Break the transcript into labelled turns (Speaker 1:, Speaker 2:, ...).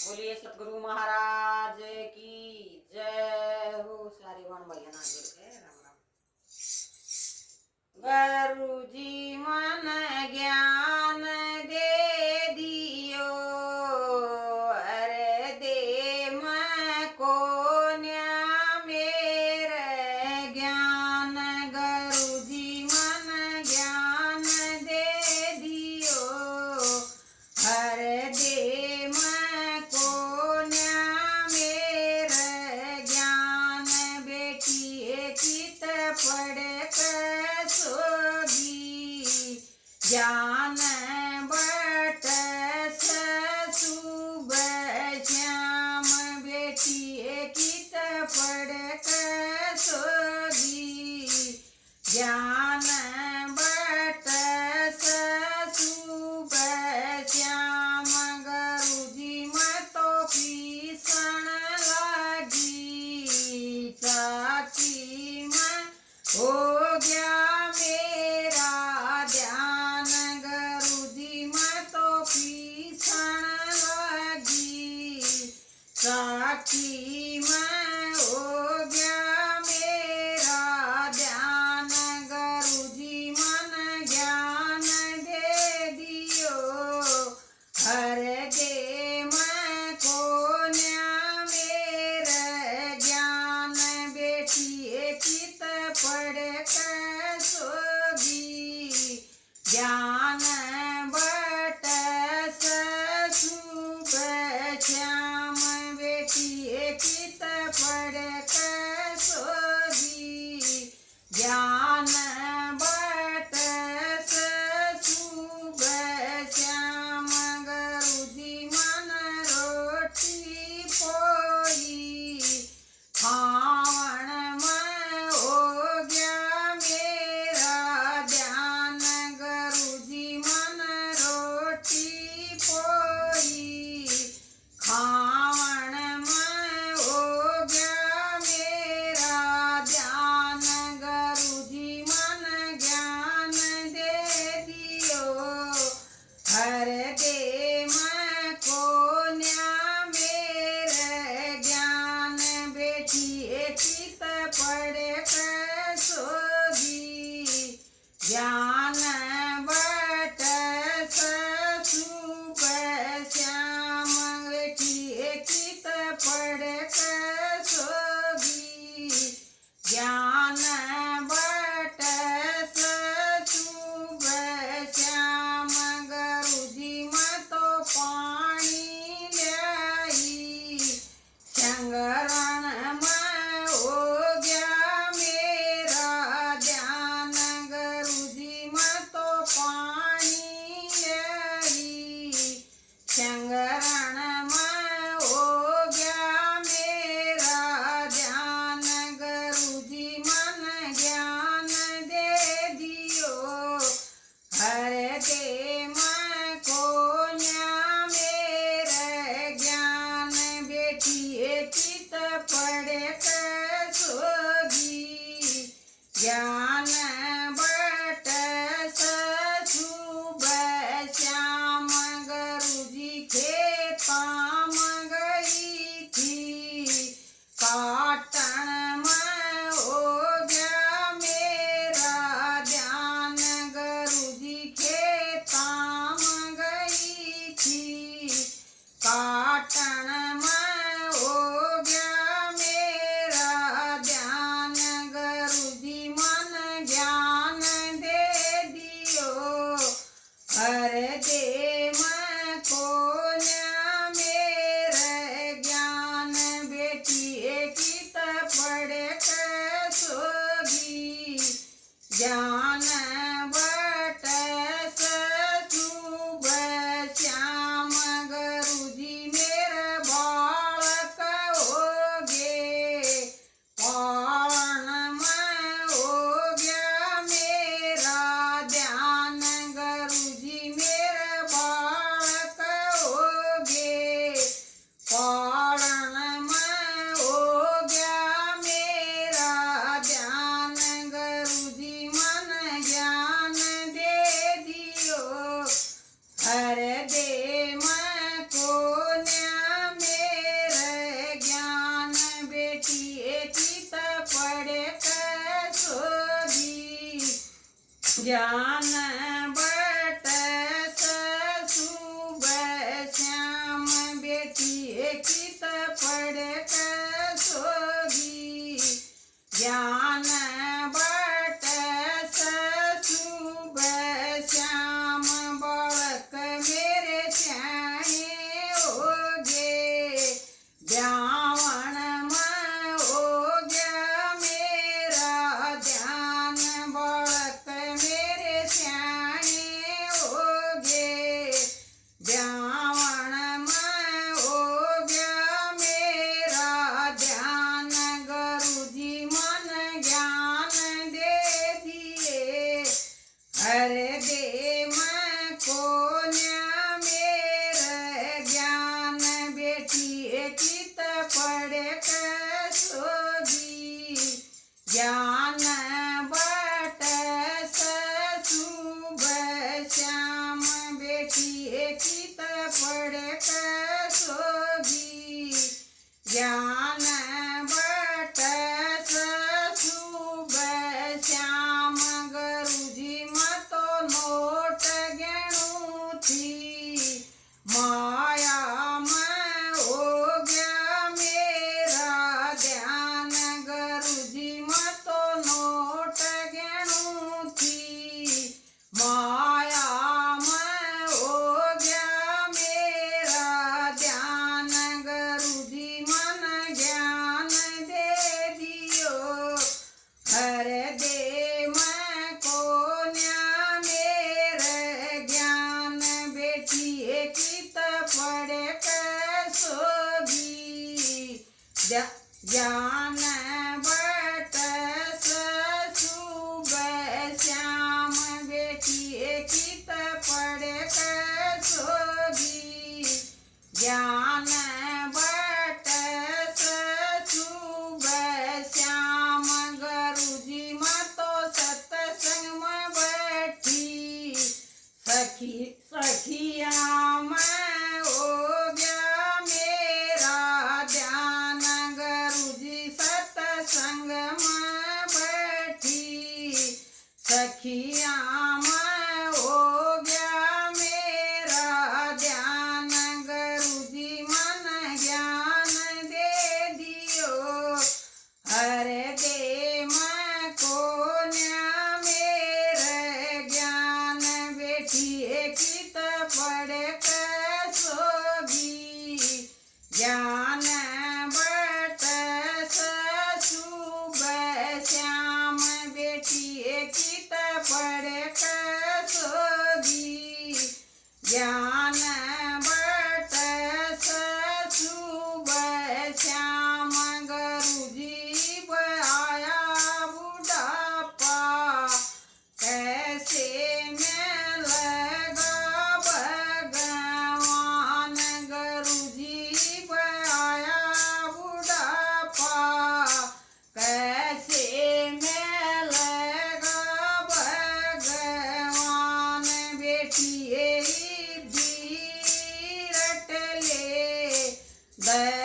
Speaker 1: बोलिए सतगुरु महाराज की जय हो। सारे वन बढ़िया ना जोड़ के राम राम। गुरु जी मन ज्ञान दे दियो, अरे दे मैं को न्या मेरे ज्ञान। गुरु जी मन ज्ञान दे दियो, अरे दे मैं को न्या मेरे ज्ञान। बेटी चित पढ़ कर सोगी, ज्ञान बट सुबह श्याम। बेटी चित पढ़ कर सोगी, ज्ञान बट सुबह श्याम। गुरु जी मैं तो पीसण लगी, चाची मैं हो गया मेरा ध्यान। गुरु जी मैं तो पीसण लगी, चाची मैं हो गया मेरा ध्यान। गुरु जी मन ज्ञान दे दियो, हरे दे मैं को न्या मेरे ज्ञान। बेटी चित पढ़ कर सोगी, ज्ञान बट सुबह श्याम। बेटी चित पढ़ कर सोगी, ज्ञान बट सुबह श्याम। गुरु जी मन रोटी पोई, खावण में हो गया मेरा ध्यान। गुरु जी मन रोटी पोई, खावण में हो गया मेरा ध्यान। गुरु जी मन ज्ञान दे दियो, हरे दे मैं को न्या मेरे ज्ञान। बेटी चित पढ़ कर सोगी, ज्ञान बट सुबह श्याम। बेटी चित पढ़ कर सोगी, ज्ञान बट सुबह श्याम। गुरु जी मैं तो पानी लाई, शंकरण में हो गया मेरा ध्यान। गुरु जी मैं तो पानी लाई, शंकरण में हो गया मेरा ध्यान। गुरु जी मन ज्ञान दे दियो, हरे दे मैं को न्या मेरे ज्ञान। बेटी चित पढ़ कर सोगी, ज्ञान बट सुबह श्याम। गुरु जी खेता
Speaker 2: ज्ञान बट शुभ श्याम बेटी कित पढ़ सोगी ज्ञान बट शुभ श्याम बालक मेरे श्याणे होगे ब्यावण में हो गया मेरा ध्यान बालक मेरे श्याणे होगे ब्यावण में हो गया मेरा ध्यान गुरुजी मन ज्ञान दे दिए अरे दे मैं कोन्या मेरे ज्ञान बेटी कित पढ़ सोगी ज्ञान बट शुभ श्याम बेटी कित पढ़ सोगी ज्ञान बट शुभ श्याम गुरुजी मतो नोट गेणु थी माया में हो गया मेरा ध्यान गुरुजी मतो नोट गेणु थी माया में हो गया मेरा ध्यान गुरुजी मन ज्ञान दे दियो हरे दे मैं कोन्या मेरे ज्ञान बेटी कित पढ़ सोगी ज्ञान बट शुभ श्याम बेटी कित पढ़ सोगी ज्ञान बट शुभ श्याम गुरुजी मतो सत्संग में बैठी सखिया में हो गया मेरा ध्यान गुरुजी सत्संग में बैठी सखिया में हो गया मेरा ध्यान गुरुजी मन ज्ञान दे दियो हरे दे मैं कोन्या मेरे ज्ञान बेटी कित पढ़ सोगी ज्ञान बट शुभ श्याम बेटी कित पढ़ सोगी ज्ञान बट शुभ श्याम गुरुजी आया बुढ़ापा कैसे मैं लगा भगवान गुरुजी आया बुढ़ापा कैसे मैं लगा भगवान बेटी धीरट ले